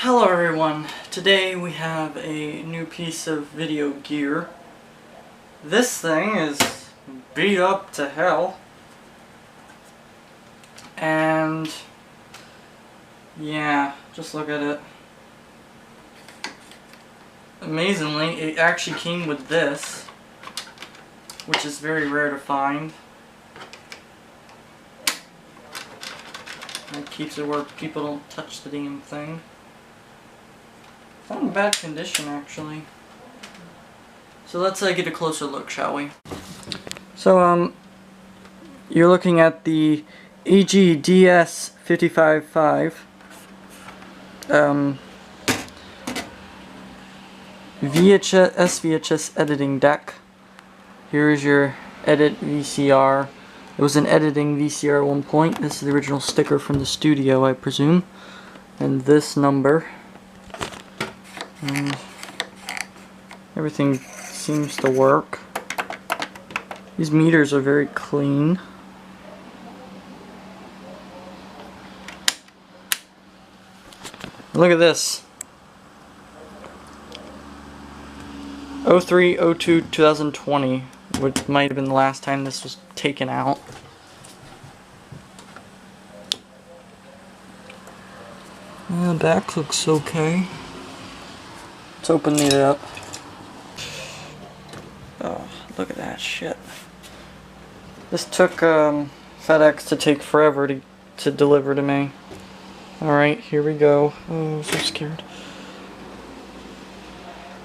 Hello everyone, today we have a new piece of video gear. This thing is beat up to hell, and yeah, just look at it. Amazingly, it actually came with this, which is very rare to find. It keeps it where people don't touch the damn thing. It's not in bad condition, actually. So let's get a closer look, shall we? So, you're looking at the Ag-DS555 svhs editing deck. Here's your edit VCR. It was an editing VCR at one point. This is the original sticker from the studio, I presume. And this number. And everything seems to work. These meters are very clean. Look at this. 03/02/2020, which might have been the last time this was taken out. The back looks okay. Let's open it up. Oh, look at that shit. This took FedEx to take forever to deliver to me. Alright, here we go. Oh, I'm so scared.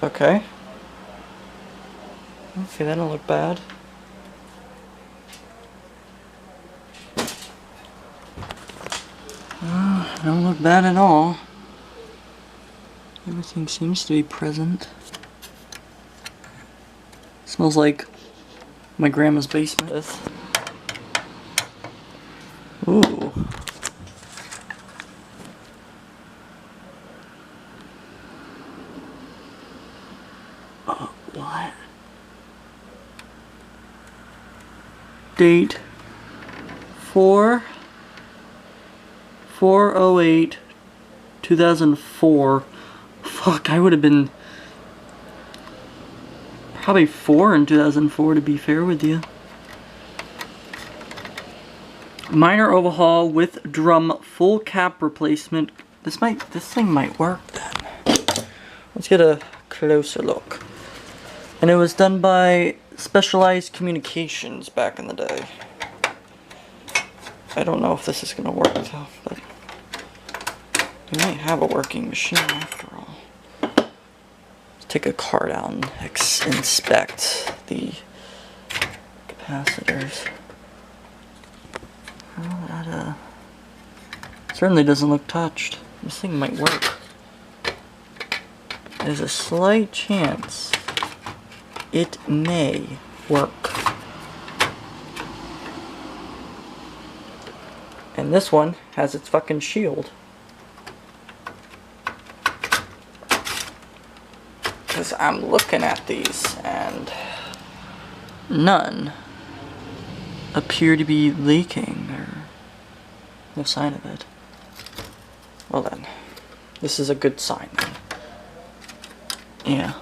Okay. Okay, that don't look bad. Don't look bad at all. Everything seems to be present. Smells like my grandma's basement. Ooh. What? Date 4/08/2004. Fuck, I would have been probably 4 in 2004 to be fair with you. Minor overhaul with drum, full cap replacement. This thing might work then. Let's get a closer look. And it was done by Specialized Communications back in the day. I don't know if this is gonna work though, but we might have a working machine after all. Let's take a card out and inspect the capacitors. Well, that certainly doesn't look touched. This thing might work. There's a slight chance it may work. And this one has its fucking shield. Because I'm looking at these and none appear to be leaking or no sign of it. Well then, this is a good sign then. Yeah.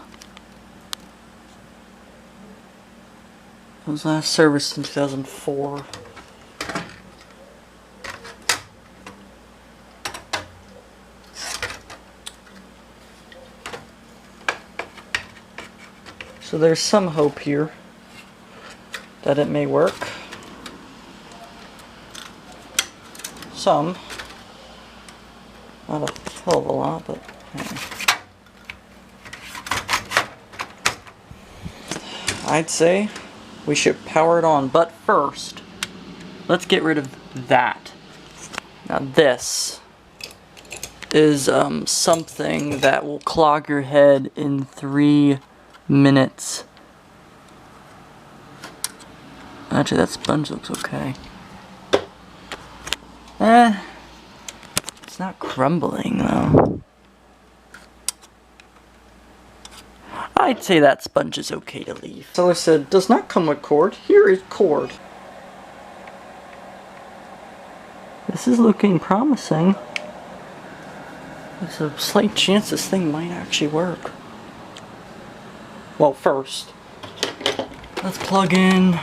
It was last serviced in 2004. So there's some hope here that it may work. Some. Not a hell of a lot, but hey. I'd say we should power it on, but first, let's get rid of that. Now this is something that will clog your head in 3 minutes. Actually, that sponge looks okay. It's not crumbling though. I'd say that sponge is okay to leave. Seller said, does not come with cord. Here is cord. This is looking promising. There's a slight chance this thing might actually work. Well, first, let's plug in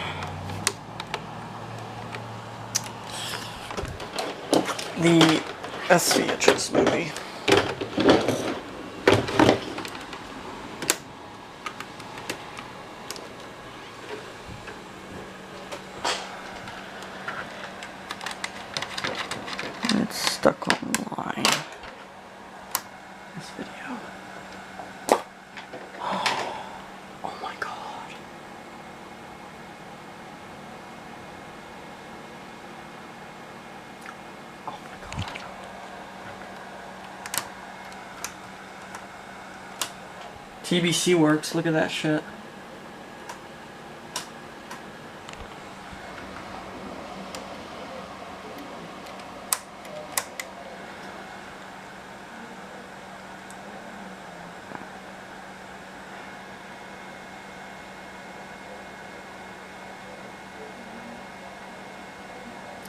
the SVHS movie. It's stuck online. This video. Oh my god. Oh my god. TBC works, look at that shit.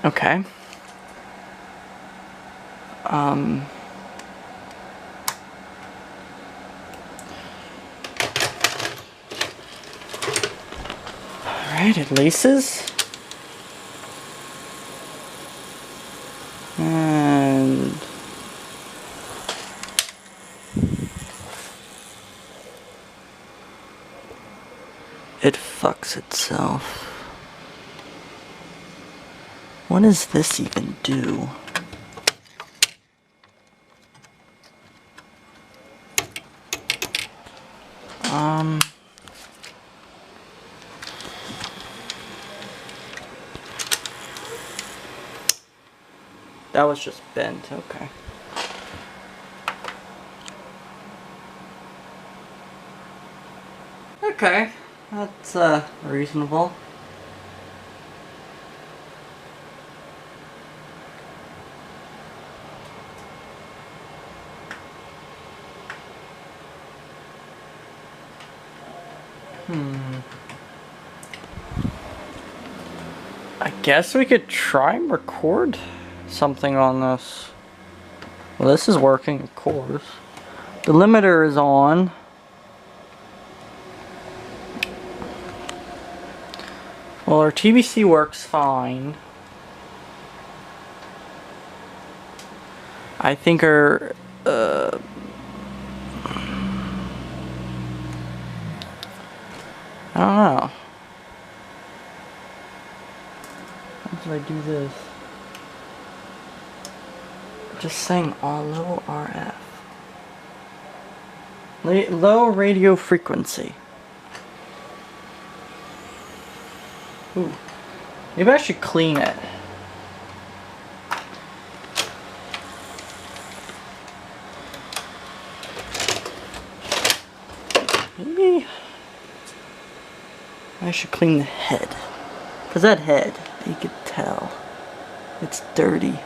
Okay. Alright, it laces. And it fucks itself. What does this even do? That was just bent, okay. Okay, that's reasonable. I guess we could try and record something on this. Well, this is working, of course. The limiter is on. Well, our TBC works fine. I think our I don't know. How do I do this? Just saying on low RF. Low radio frequency. Ooh. Maybe I should clean it. Maybe I should clean the head. Because that head, you could tell, it's dirty.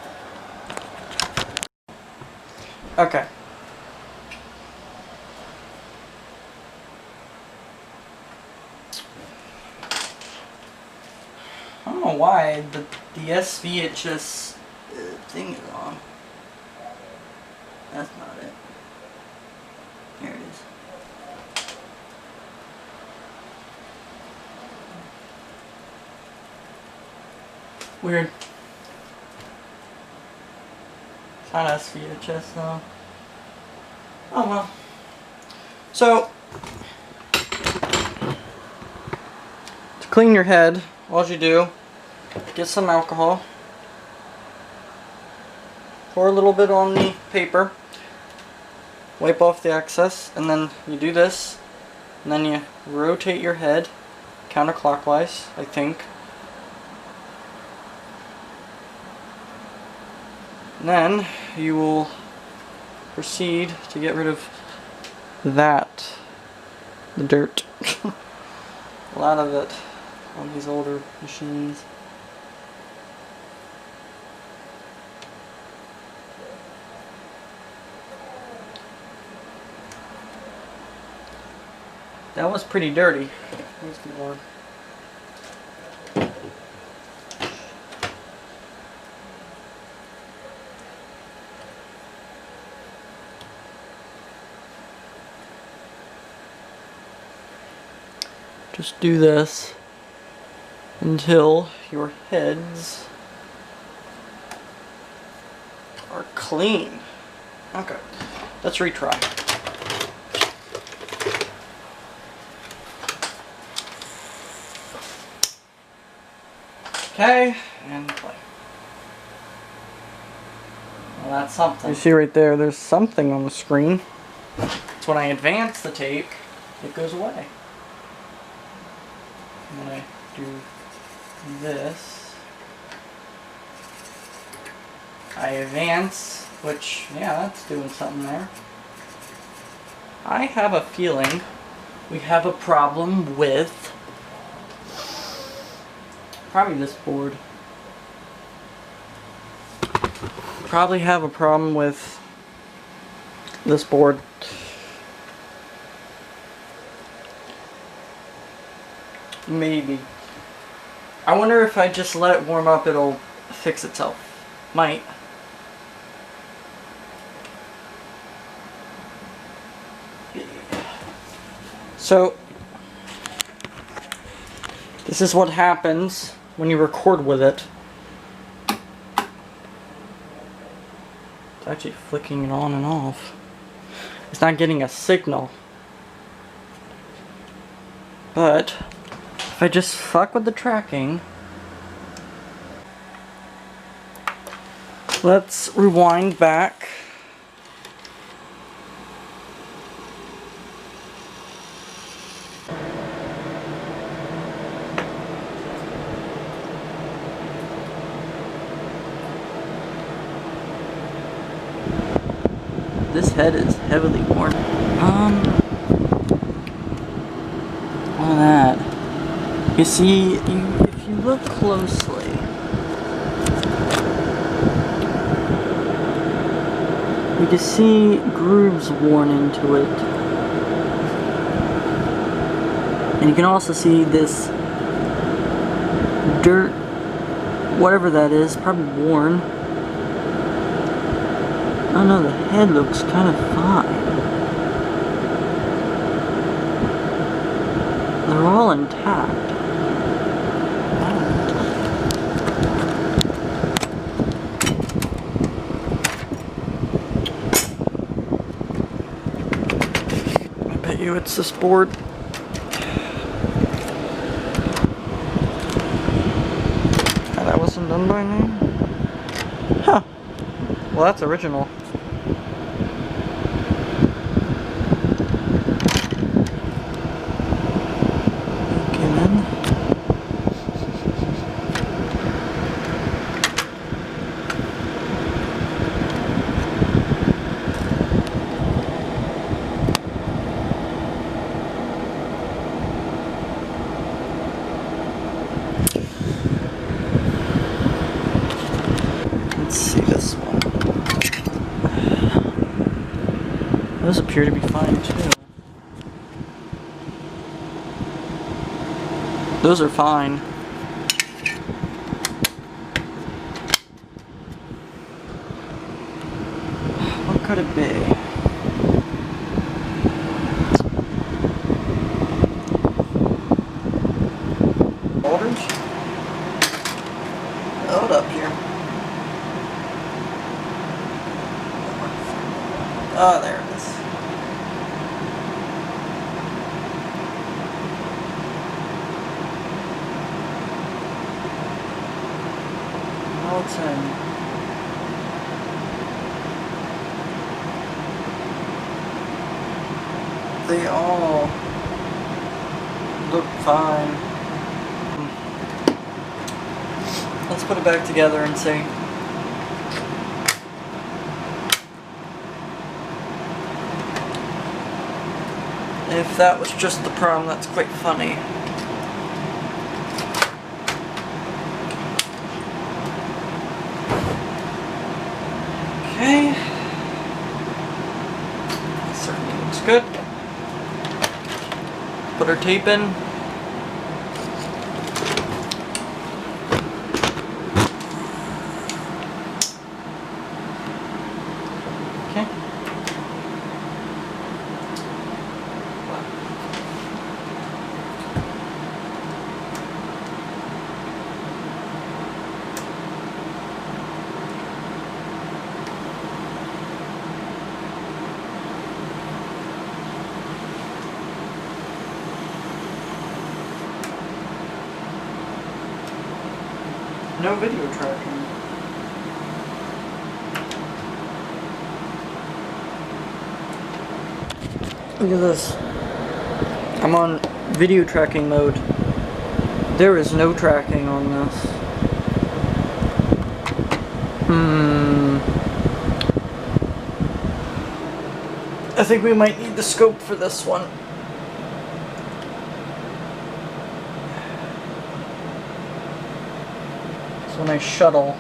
Okay. I don't know why the SVHS thing is on. That's not it. Here it is. Weird. It's not SVHS though. Oh well. So, to clean your head, all you do, get some alcohol, pour a little bit on the paper, wipe off the excess, and then you do this, and then you rotate your head counterclockwise, I think. And then you will proceed to get rid of that, the dirt. A lot of it on these older machines. That was pretty dirty. There's more. just do this until your heads are clean. Okay, let's retry. Okay, and play. Well, that's something. You see right there, there's something on the screen. It's when I advance the tape, it goes away. When I do this, I advance, which, yeah, that's doing something there. I have a feeling we have a problem with probably this board. Probably have a problem with this board. Maybe. I wonder if I just let it warm up, it'll fix itself. Might. So, this is what happens when you record with it. It's actually flicking it on and off. It's not getting a signal. But if I just fuck with the tracking, let's rewind back. This head is heavily worn. On that, you see, if you look closely, you can see grooves worn into it, and you can also see this dirt, whatever that is, probably worn. I don't know, the head looks kind of fine. They're all intact. I bet you it's this board. Oh, that wasn't done by me? Huh. Well, that's original. Let's see this one. Those appear to be fine too. Those are fine. What could it be? Voltage? Hold up here. Oh, there it is. Now it's in. They all look fine. Let's put it back together and see. If that was just the problem, that's quite funny. Okay. Certainly looks good. Put our tape in. Okay. no video tracking. Look at this. I'm on video tracking mode. There is no tracking on this. I think we might need the scope for this one. It's when I shuttle.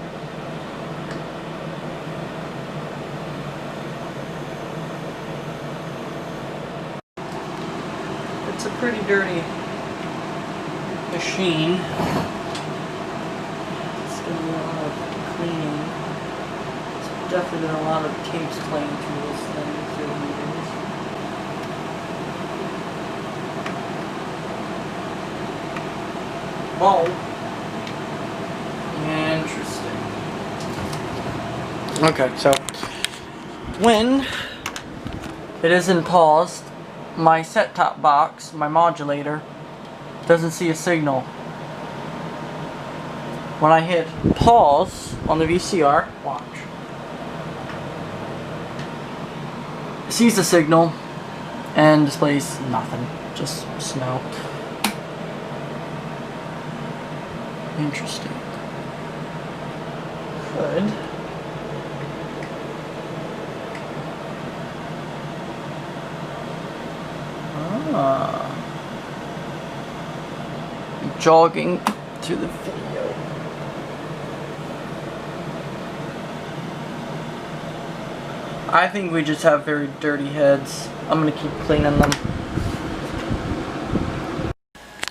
It's a pretty dirty machine. It's gonna be a lot of cleaning. There's definitely been a lot of tapes playing through this thing through the years. Bulb. Interesting. Okay, so when it isn't paused, my set-top box, my modulator, doesn't see a signal. When I hit pause on the VCR, watch, it sees the signal and displays nothing, just snow. Interesting. Good. Jogging through the video. I think we just have very dirty heads. I'm gonna keep cleaning them.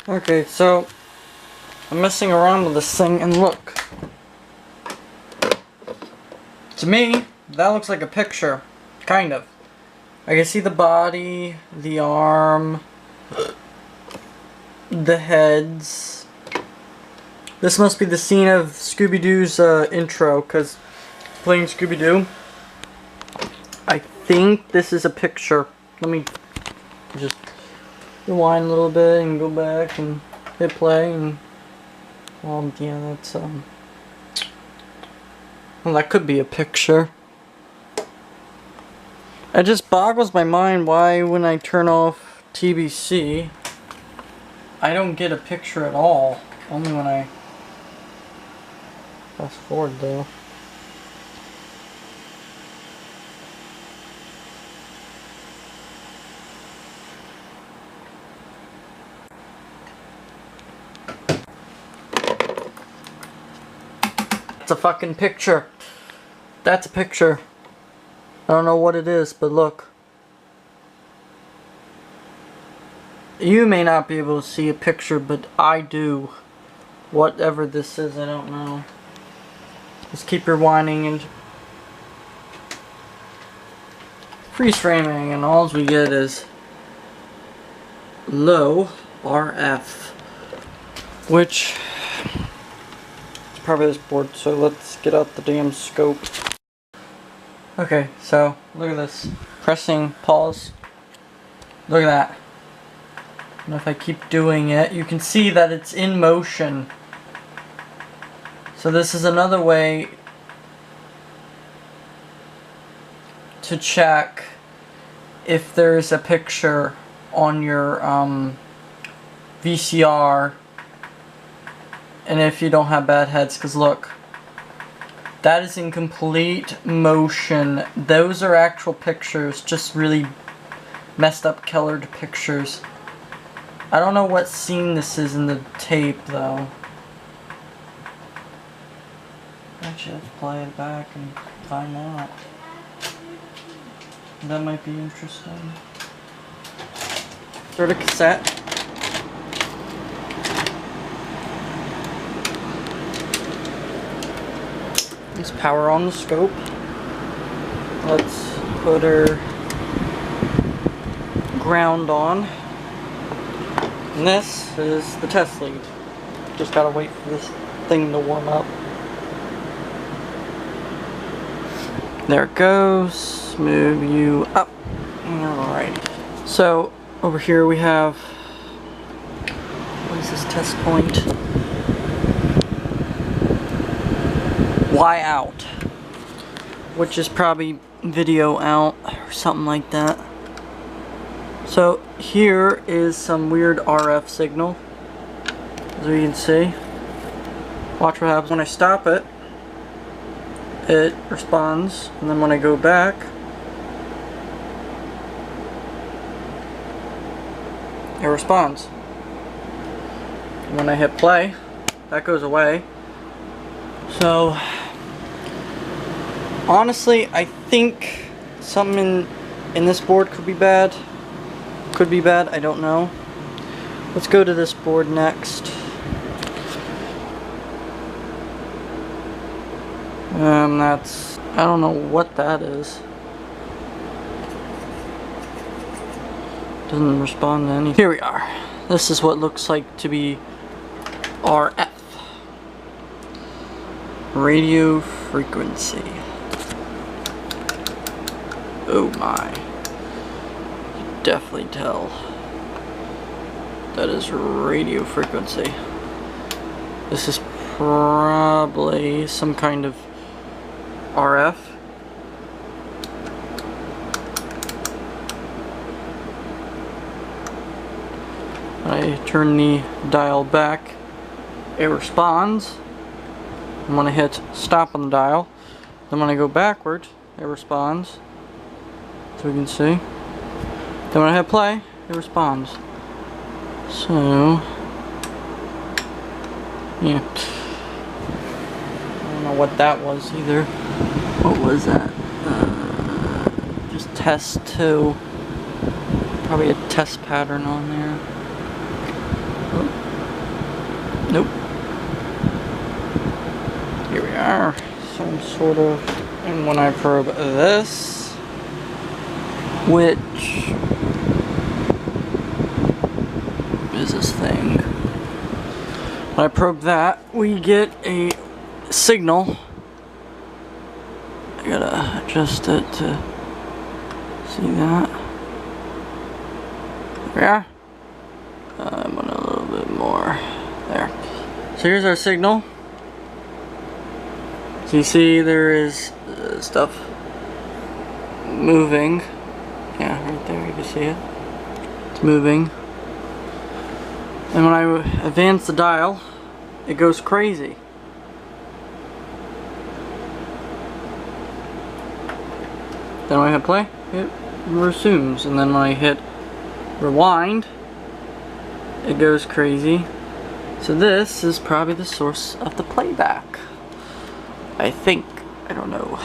Okay, so I'm messing around with this thing and look. To me, that looks like a picture. Kind of. I can see the body, the arm, the heads. This must be the scene of Scooby-Doo's intro, because playing Scooby-Doo. I think this is a picture. Let me just rewind a little bit and go back and hit play and yeah, that's well, that could be a picture. It just boggles my mind why when I turn off TBC I don't get a picture at all. Only when I fast forward though. It's a fucking picture. That's a picture. I don't know what it is, but look. You may not be able to see a picture, but I do. Whatever this is, I don't know. Just keep rewinding and freeze framing, and all we get is low RF, which is probably this board. So let's get out the damn scope. Okay, so look at this. Pressing pause. Look at that. And if I keep doing it, you can see that it's in motion. So this is another way to check if there's a picture on your VCR, and if you don't have bad heads, because look, that is in complete motion. Those are actual pictures, just really messed up colored pictures. I don't know what scene this is in the tape though. Actually, let's play it back and find out. That might be interesting. Start a cassette. Let's power on the scope. Let's put our ground on. And this is the test lead. Just gotta wait for this thing to warm up. There it goes. Move you up. Alright. So over here we have, what is this test point? Y out, which is probably video out or something like that. So here is some weird RF signal, as you can see. Watch what happens when I stop it. It responds, and then when I go back, it responds. And when I hit play, that goes away. So honestly, I think something in this board could be bad. Could be bad, I don't know. Let's go to this board next. That's, I don't know what that is. Doesn't respond to anything. Here we are. This is what looks like to be RF. Radio frequency. Oh my. You can definitely tell. That is radio frequency. This is probably some kind of RF. I turn the dial back, it responds. And when I hit stop on the dial, then when I go backward, it responds. So we can see. Then when I hit play, it responds. So, yeah. I don't know what that was either. What was that? Just test 2. Probably a test pattern on there. Oh. Nope. Here we are. Some sort of. And when I probe this, which is this thing. When I probe that, we get a signal. I gotta adjust it to see that. Yeah. I'm on a little bit more. There. So here's our signal. So you see there is stuff moving. Yeah, right there you can see it. It's moving. And when I advance the dial, it goes crazy. Then when I hit play, it resumes. And then when I hit rewind, it goes crazy. So this is probably the source of the playback. I think. I don't know.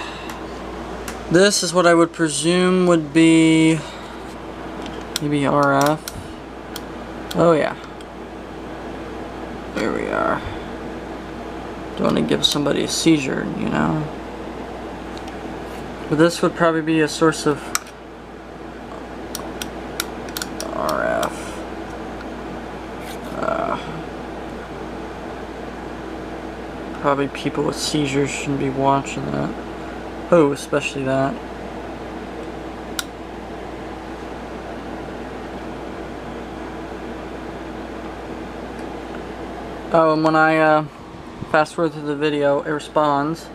This is what I would presume would be maybe RF. Oh yeah. There we are. Don't want to give somebody a seizure, you know. But this would probably be a source of RF. Probably people with seizures shouldn't be watching that. Oh, especially that. Oh, and when I fast forward through the video, it responds.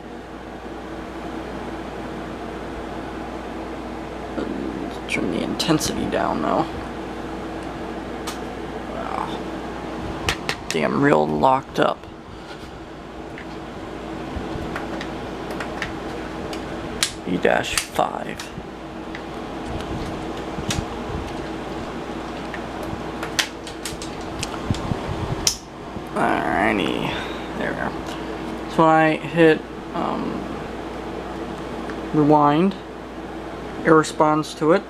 Let's turn the intensity down though. Wow. Damn, real locked up. Ag-DS555. Alrighty, there we are. So when I hit rewind, it responds to it,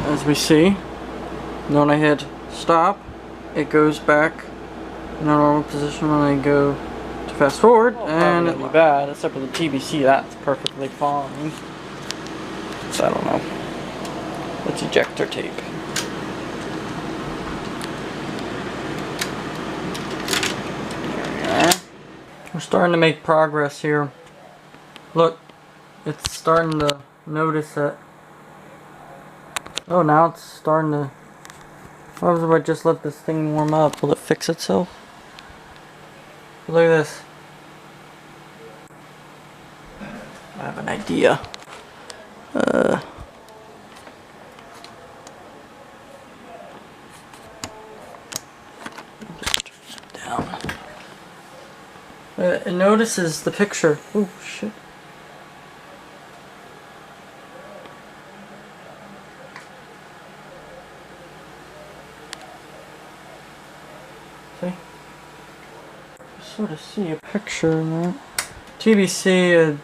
as we see. And then when I hit stop, it goes back in a normal position when I go to fast forward, and it'll be bad, except for the TBC, that's perfectly fine. So I don't know. Let's eject our tape. We're starting to make progress here. Look, it's starting to notice it. Oh, now it's starting to... What if I just let this thing warm up? Will it fix itself? Look at this. I have an idea. Down. It notices the picture. Oh shit. See? I sort of see a picture in that. TBC,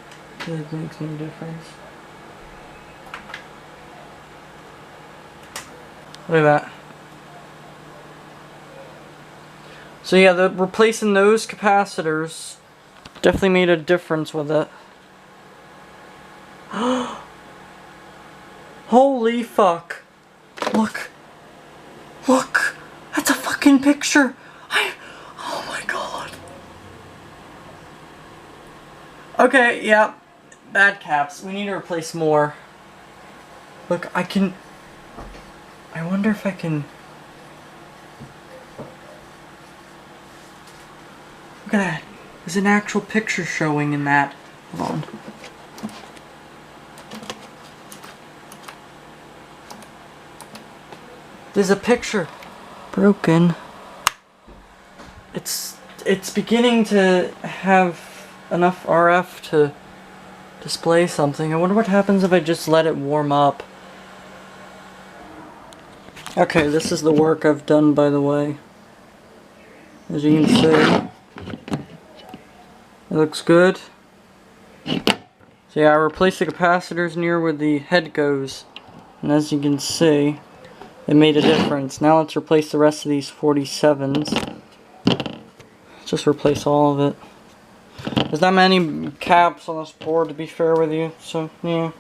it makes no difference. Look at that. So yeah, replacing those capacitors definitely made a difference with it. Holy fuck. Look. Look. That's a fucking picture. Oh my god. Okay, yeah. Bad caps. We need to replace more. Look, I wonder if I can... Look at that. There's an actual picture showing in that. Hold on. There's a picture. Broken. It's beginning to have enough RF to display something. I wonder what happens if I just let it warm up. Okay, this is the work I've done, by the way. As you can see. It looks good. So yeah, I replaced the capacitors near where the head goes. And as you can see, it made a difference. Now let's replace the rest of these 47s. Just replace all of it. There's not many caps on this board, to be fair with you. So yeah.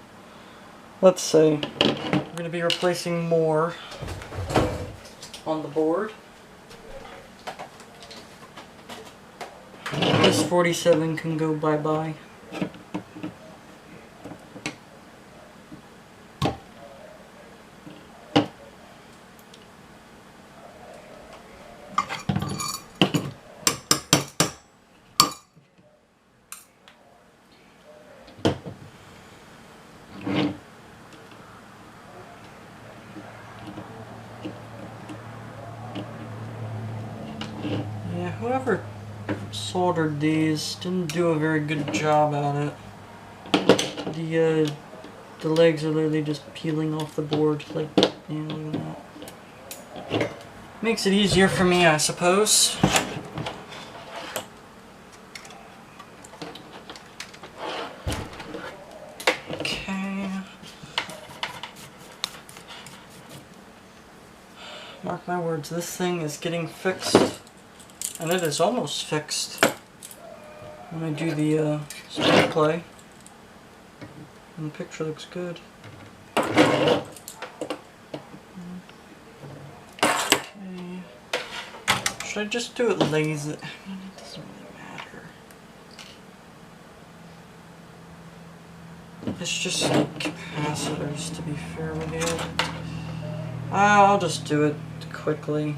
Let's see. We're going to be replacing more on the board. This 47 can go bye-bye. Yeah, whoever soldered these didn't do a very good job at it. The legs are literally just peeling off the board, like, yeah, look at that. Makes it easier for me, I suppose. Okay. Mark my words, this thing is getting fixed. And it is almost fixed. When I do the speed play. And the picture looks good. Okay. Should I just do it lazy? I mean, it doesn't really matter. It's just capacitors, to be fair with you. I'll just do it quickly.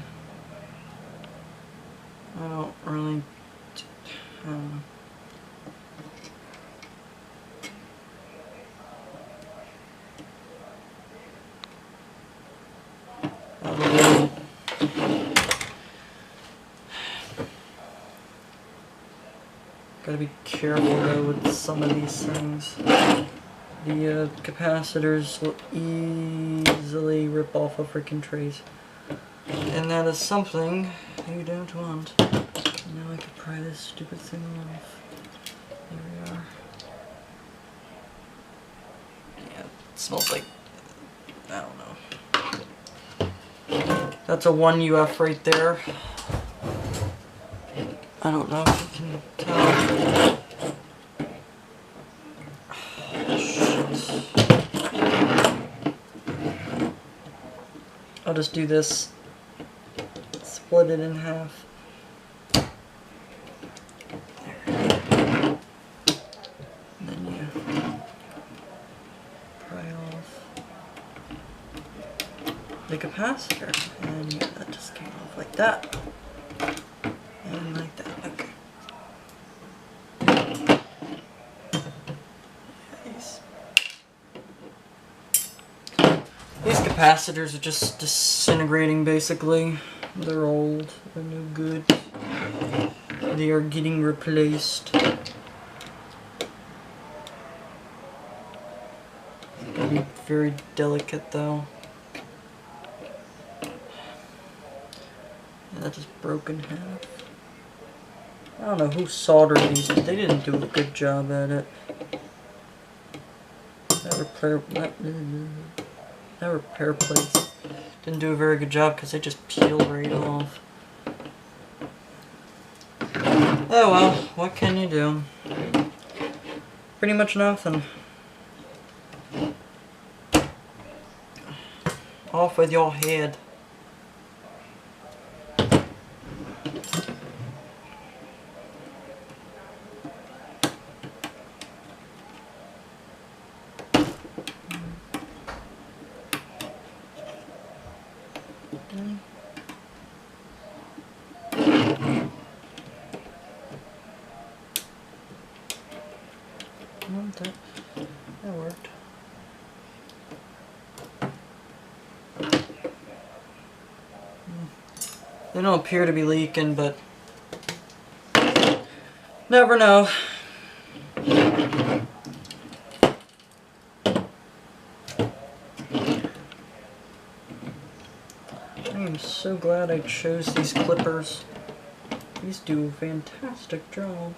I don't really... Gotta be careful though with some of these things. The capacitors will easily rip off a freaking trace. And that is something you don't want. Now I can pry this stupid thing off. There we are. Yeah, it smells like... I don't know. That's a 1 UF right there. I don't know if you can tell. I'll just do this. Split it in half. There. And then you pry off the capacitor. And yeah, that just came off like that. And like that. Okay. These capacitors are just disintegrating basically. They're old, they're no good. They are getting replaced. Gotta be very delicate though. Yeah, that just broke in half. I don't know who soldered these, but they didn't do a good job at it. That repair place didn't do a very good job because they just peel right off. Oh well, what can you do? Pretty much nothing. Off with your head. That worked. They don't appear to be leaking, but never know. I am so glad I chose these clippers. These do a fantastic job.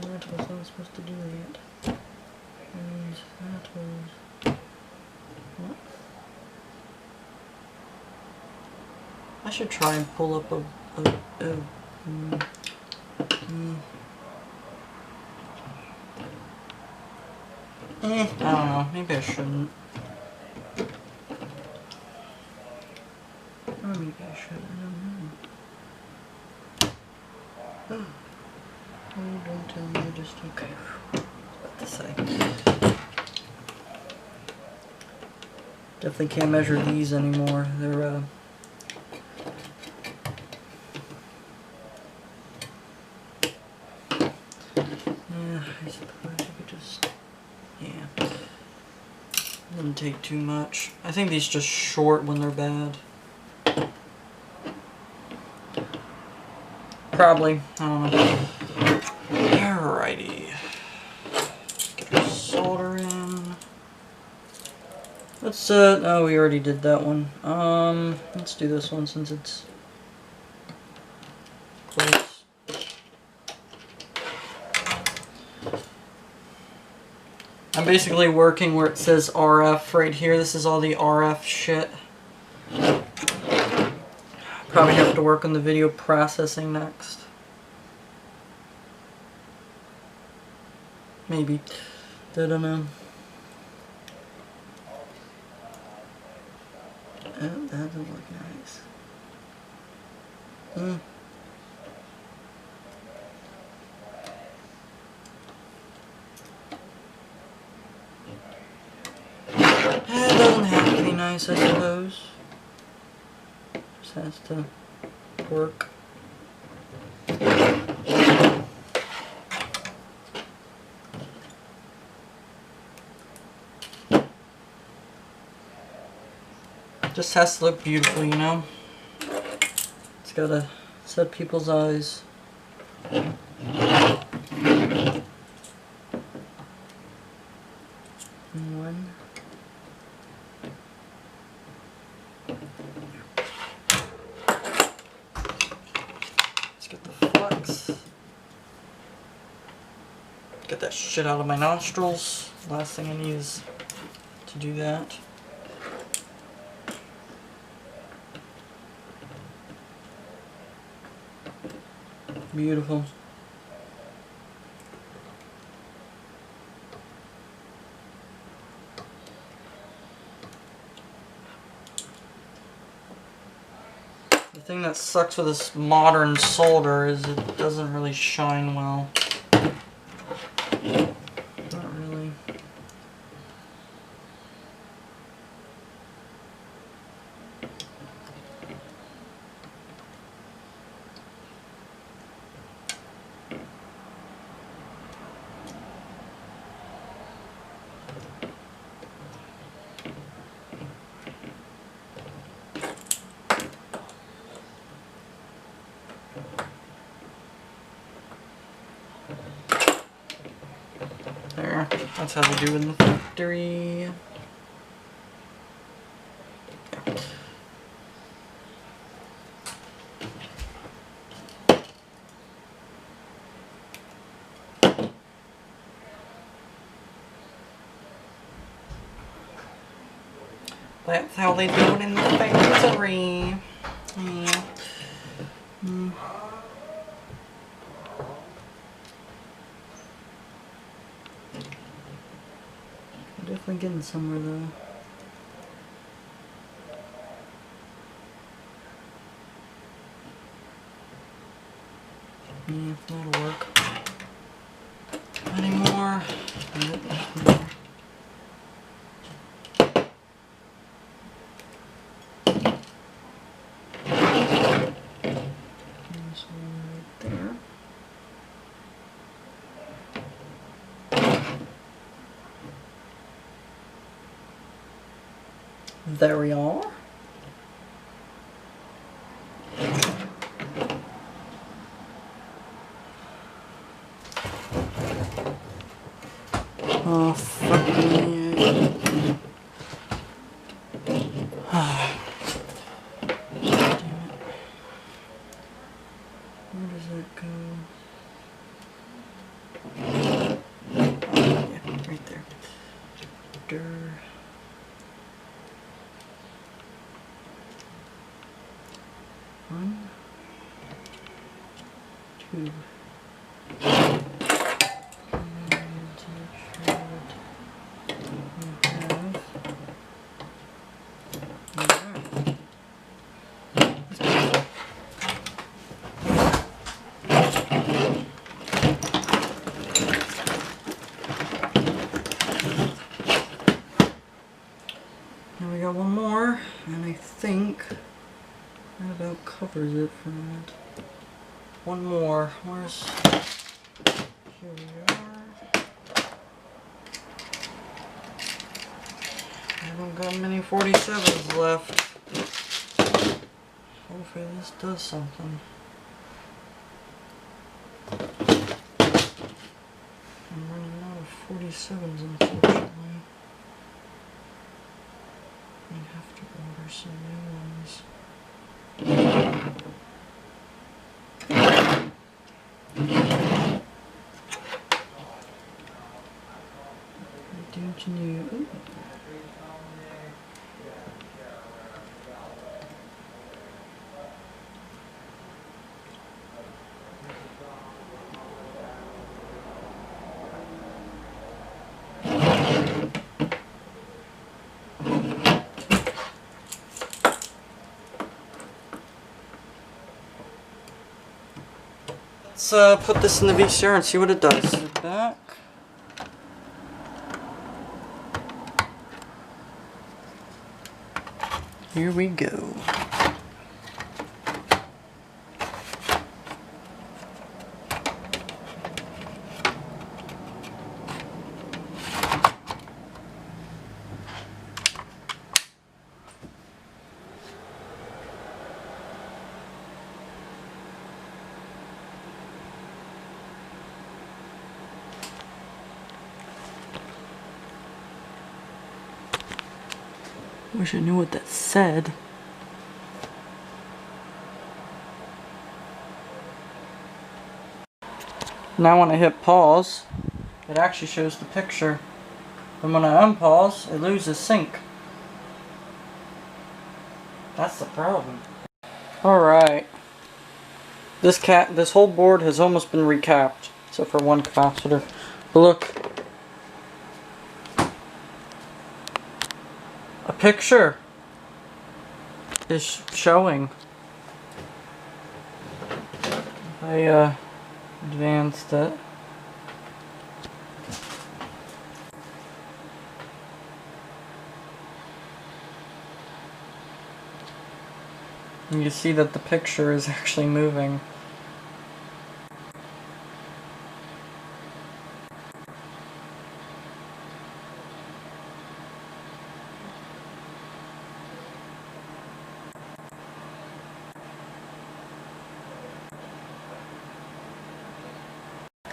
That was not supposed to do that. And that was... What? I should try and pull up I don't know, maybe I shouldn't. Or maybe I should, I don't know. Oh, don't tell me, just okay. What to say? Definitely can't measure these anymore. They're yeah, I suppose I could just, yeah. Wouldn't take too much. I think these just short when they're bad. Probably, I don't know. Alrighty. Get our solder in. Let's, oh, we already did that one. Let's do this one since it's close. I'm basically working where it says RF right here. This is all the RF shit. Probably have to work on the video processing next. Maybe. I don't know. Oh, that doesn't look nice. It doesn't have to be nice, I suppose. Just has to work. Just has to look beautiful, you know? It's gotta set people's eyes. One. Let's get the flux. Get that shit out of my nostrils. Last thing I need is to do that. Beautiful. The thing that sucks with this modern solder is it doesn't really shine well. Not really. That's how they do in the factory. That's how they do it in the factory. Yeah. I'm definitely getting somewhere though. Yeah, that'll work. Any more? Nope, there's more. There's one right there. There we are. Oh, fuck me. Damn it. Where does that go? Oh, yeah, right there. Durr. One, two. Now we got one more, and I think that about covers it for that. One more. Where's... Here we are. I don't got many 47s left. Hopefully this does something. I'm running out of 47s, unfortunately. I have to order some new ones. Don't you know? Ooh. Let's put this in the VCR and see what it does. Sit back. Here we go. Wish I knew what that said. Now when I hit pause, it actually shows the picture. And when I unpause, it loses sync. That's the problem. Alright. This whole board has almost been recapped, except for one capacitor. But look. A picture is showing. I advanced it. And you see that the picture is actually moving.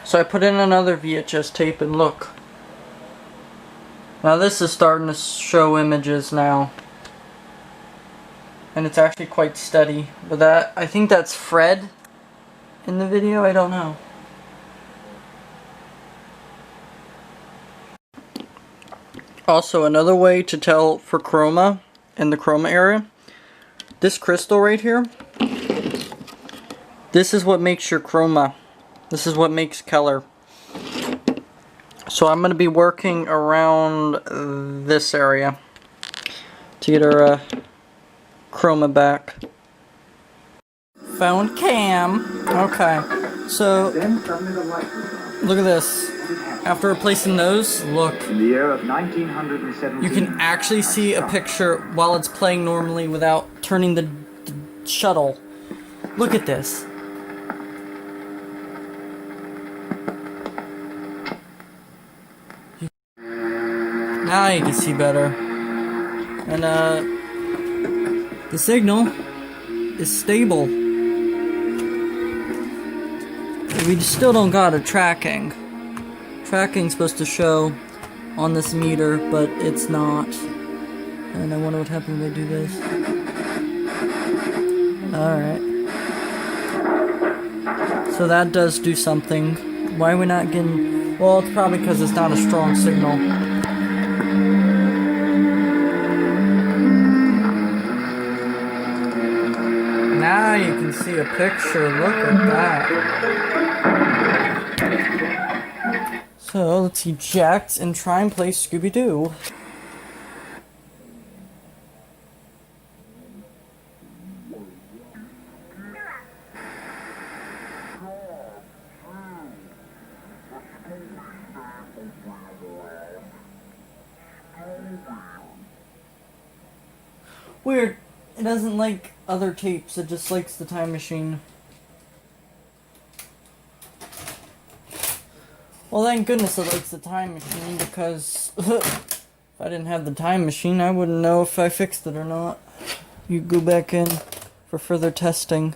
So I put in another VHS tape and look. Now this is starting to show images now. And it's actually quite steady. But that, I think that's Fred in the video, I don't know. Also, another way to tell for chroma in the chroma area, this crystal right here, this is what makes your chroma. This is what makes color. So I'm going to be working around this area to get our chroma back. Found cam. Okay, so look at this. After replacing those, look. In the year of 1917, you can actually see a picture while it's playing normally without turning the shuttle. Look at this. Now you can see better. And the signal is stable. We still don't got a tracking. Tracking's supposed to show on this meter, but it's not. And I wonder what happens when I do this. Alright. So that does do something. Why are we not getting... Well, it's probably because it's not a strong signal. Now you can see a picture. Look at that. So let's eject and try and play Scooby-Doo. Weird. It doesn't like other tapes, it just likes the Time Machine. Well, thank goodness it likes the Time Machine, because if I didn't have the Time Machine, I wouldn't know if I fixed it or not. You go back in for further testing.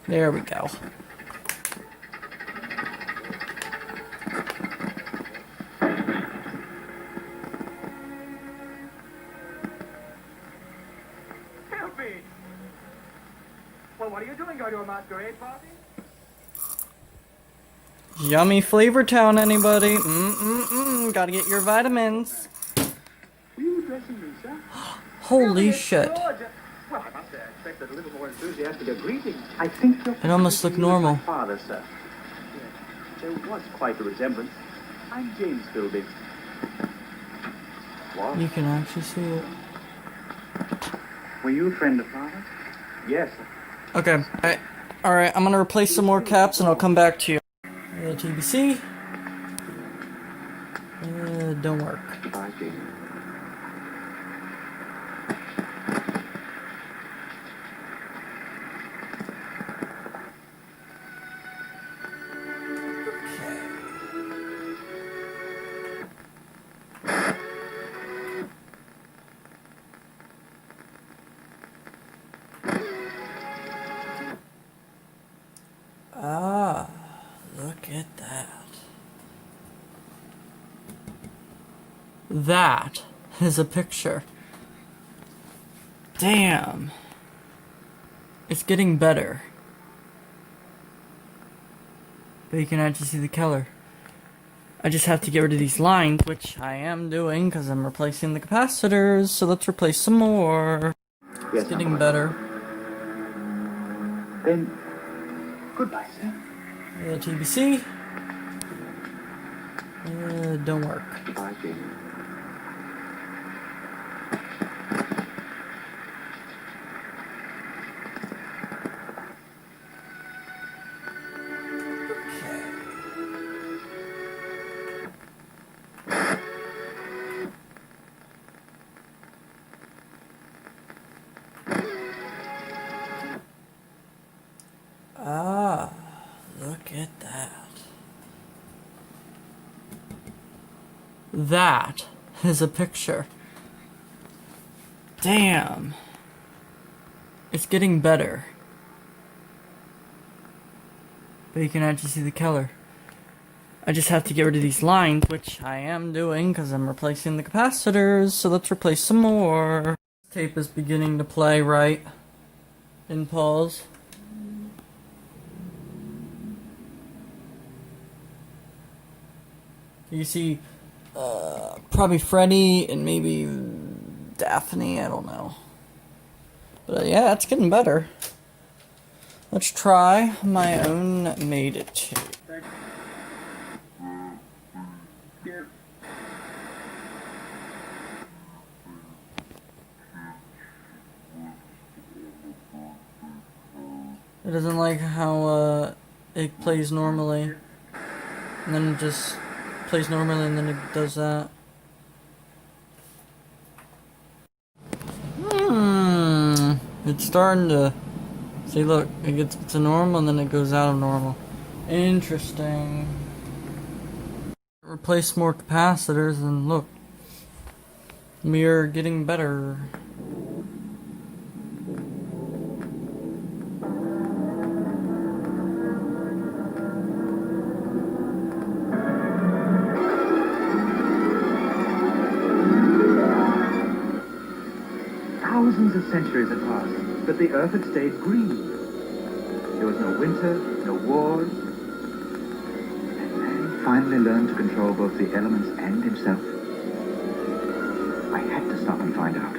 There we go. Well, what are you doing? Going to a masquerade party? Yummy Flavor Town, anybody? Gotta get your vitamins. Were you addressing me, sir? Holy shit. Well, I must say, I expected a little more enthusiastic a greeting. I think you're... It almost looked normal. My father, sir. Yes. There was quite a resemblance. I'm James Philby. What? You can actually see it. Were you a friend of father's? Yes, sir. Okay, alright, I'm gonna replace some more caps and I'll come back to you. TBC. Don't work. Bye, James. Ah, look at that. That is a picture. Damn. It's getting better. But you can actually see the color. I just have to get rid of these lines, which I am doing because I'm replacing the capacitors. So let's replace some more. It's getting better. Then, goodbye, sir. TBC. Don't work. Bye, James. Ah, look at that. That is a picture. Damn. It's getting better. but you can actually see the color. I just have to get rid of these lines, which I am doing because I'm replacing the capacitors, so let's replace some more. Tape is beginning to play right in pause. You see probably Freddy and maybe Daphne, I don't know. But yeah, it's getting better. Let's try my own made tape. It doesn't like how it plays normally, and then it just plays normally, and then it does that. It's starting to see. Look, it gets to normal, and then it goes out of normal. Interesting. Replace more capacitors, and look, we're getting better. Thousands of centuries had passed, but the Earth had stayed green. There was no winter, no wars. And man finally learned to control both the elements and himself. I had to stop and find out.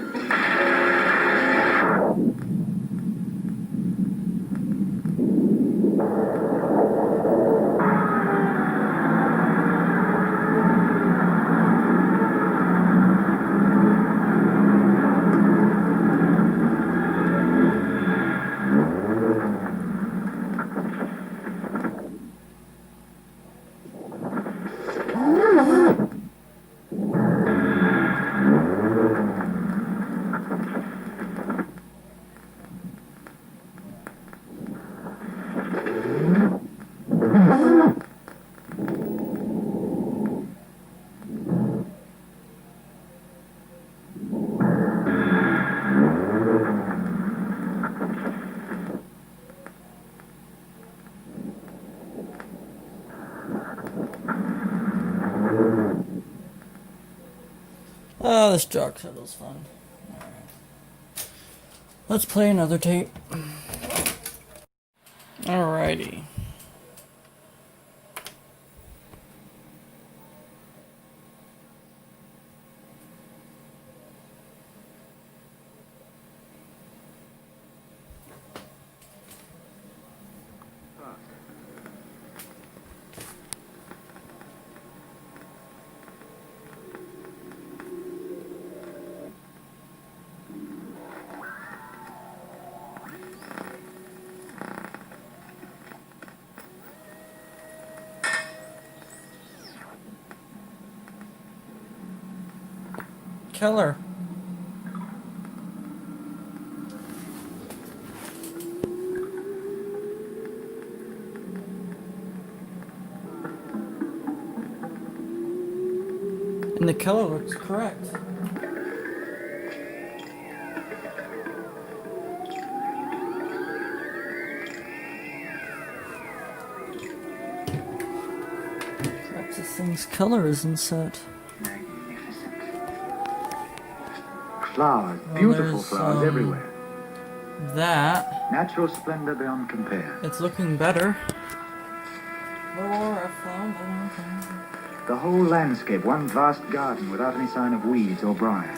Oh, this jog settle's fun. Alright. Let's play another tape. Alrighty. Killer. And the color looks correct. Perhaps this thing's color isn't set. Flowers, Well, beautiful there's, flowers everywhere. That. Natural splendor beyond compare. It's looking better. More flower. The whole landscape, one vast garden without any sign of weeds or briars.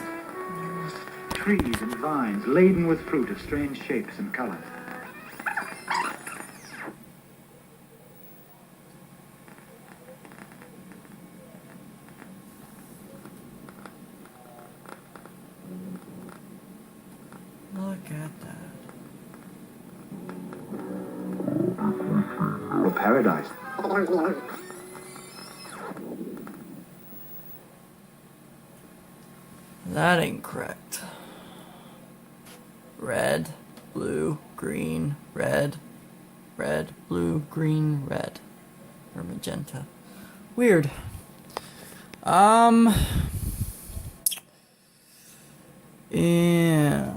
Trees and vines laden with fruit of strange shapes and colors. Look at that. Or paradise. That ain't correct. Red, blue, green, red, red, blue, green, red. Or magenta. Weird. Yeah.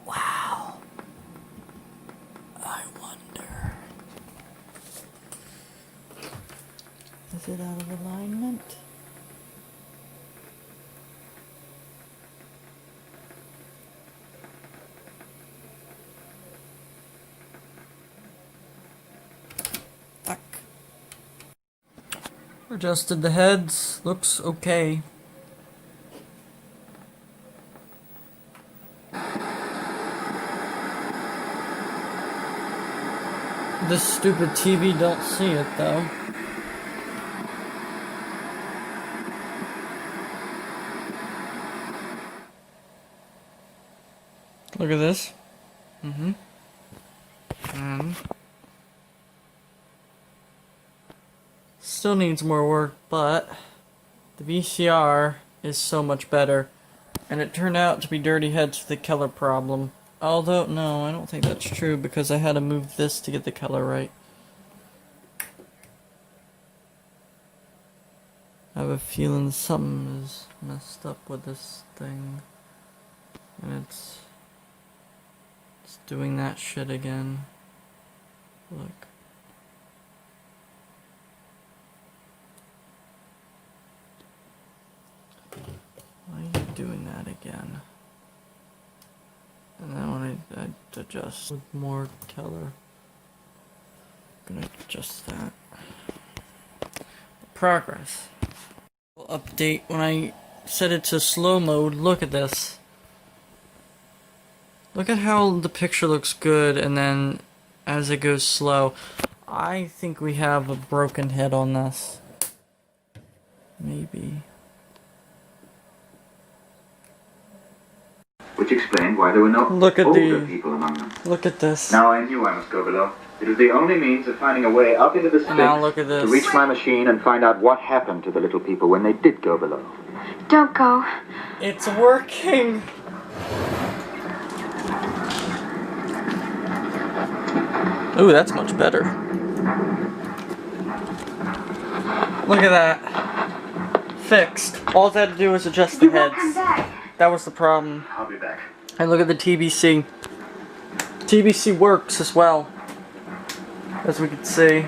Wow. I wonder. Is it out of alignment? Fuck. Adjusted the heads. Looks okay. This stupid TV don't see it though. Look at this. Still needs more work, but the VCR is so much better. And it turned out to be dirty heads for the color problem. Although, no, I don't think that's true because I had to move this to get the color right. I have a feeling something is messed up with this thing. And it's doing that shit again. Look. Why are you doing that again? And then when I adjust with more color, I'm gonna adjust that. Progress. Update when I set it to slow mode. Look at this. Look at how the picture looks good, and then as it goes slow, I think we have a broken head on this. Maybe. Which explained why there were no older people among them. Look at this. Now I knew I must go below. It was the only means of finding a way up into the Sphinx now look at this. to reach my machine and find out what happened to the little people when they did go below. Don't go. It's working. Ooh, that's much better. Look at that. Fixed. All I had to do was adjust the heads. That was the problem. I'll be back. And look at the TBC. TBC works as well, as we can see.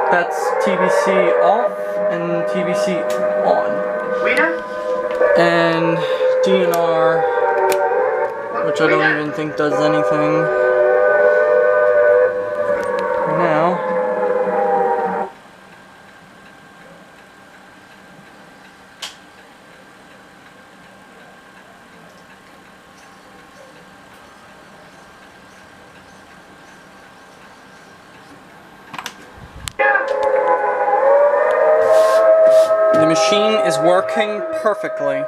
That's TBC off and TBC on. Rita? And DNR, which I don't even think does anything. Now, the machine is working perfectly.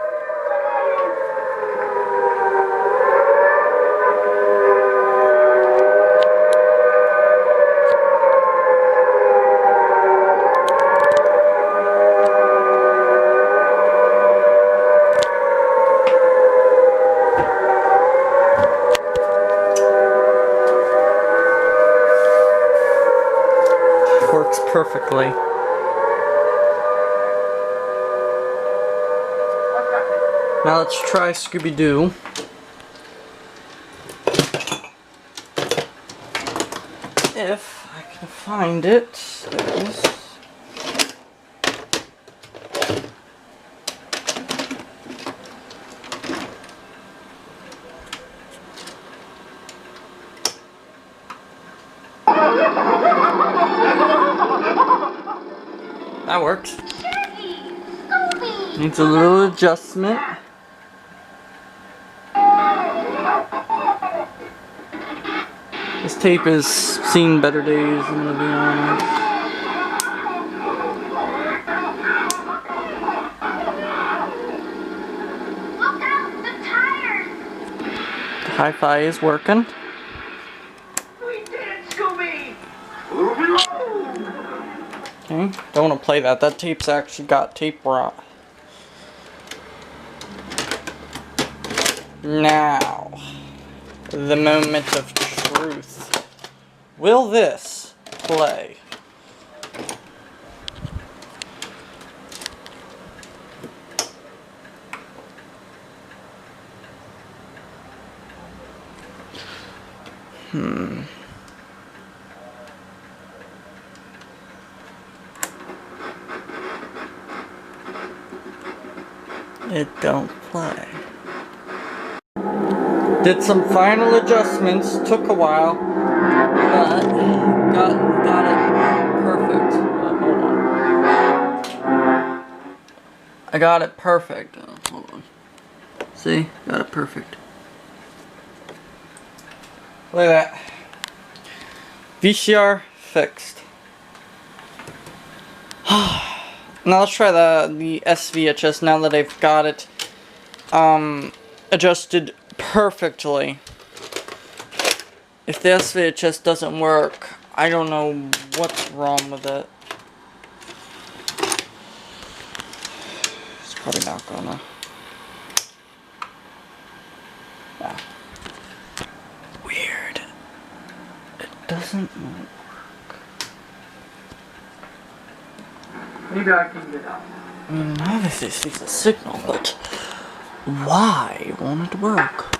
Works perfectly. Now let's try Scooby-Doo. If I can find it. There it is. That worked. Needs a little adjustment. This tape has seen better days, I'm gonna be honest. Look out, the tires! The hi-fi is working. We did it, Scooby! Okay, don't want to play that. That tape's actually got tape rot. Now, the moment of truth. Will this play? It don't play. Did some final adjustments, took a while, but got it perfect. Hold on. I got it perfect. Hold on. See? Got it perfect. Look at that. VCR fixed. Now let's try the SVHS now that I've got it adjusted perfectly. If the SVHS doesn't work, I don't know what's wrong with it. It's probably not gonna. Yeah. Weird. It doesn't work. Maybe I can get out. Obviously it sees a signal, but why won't it work?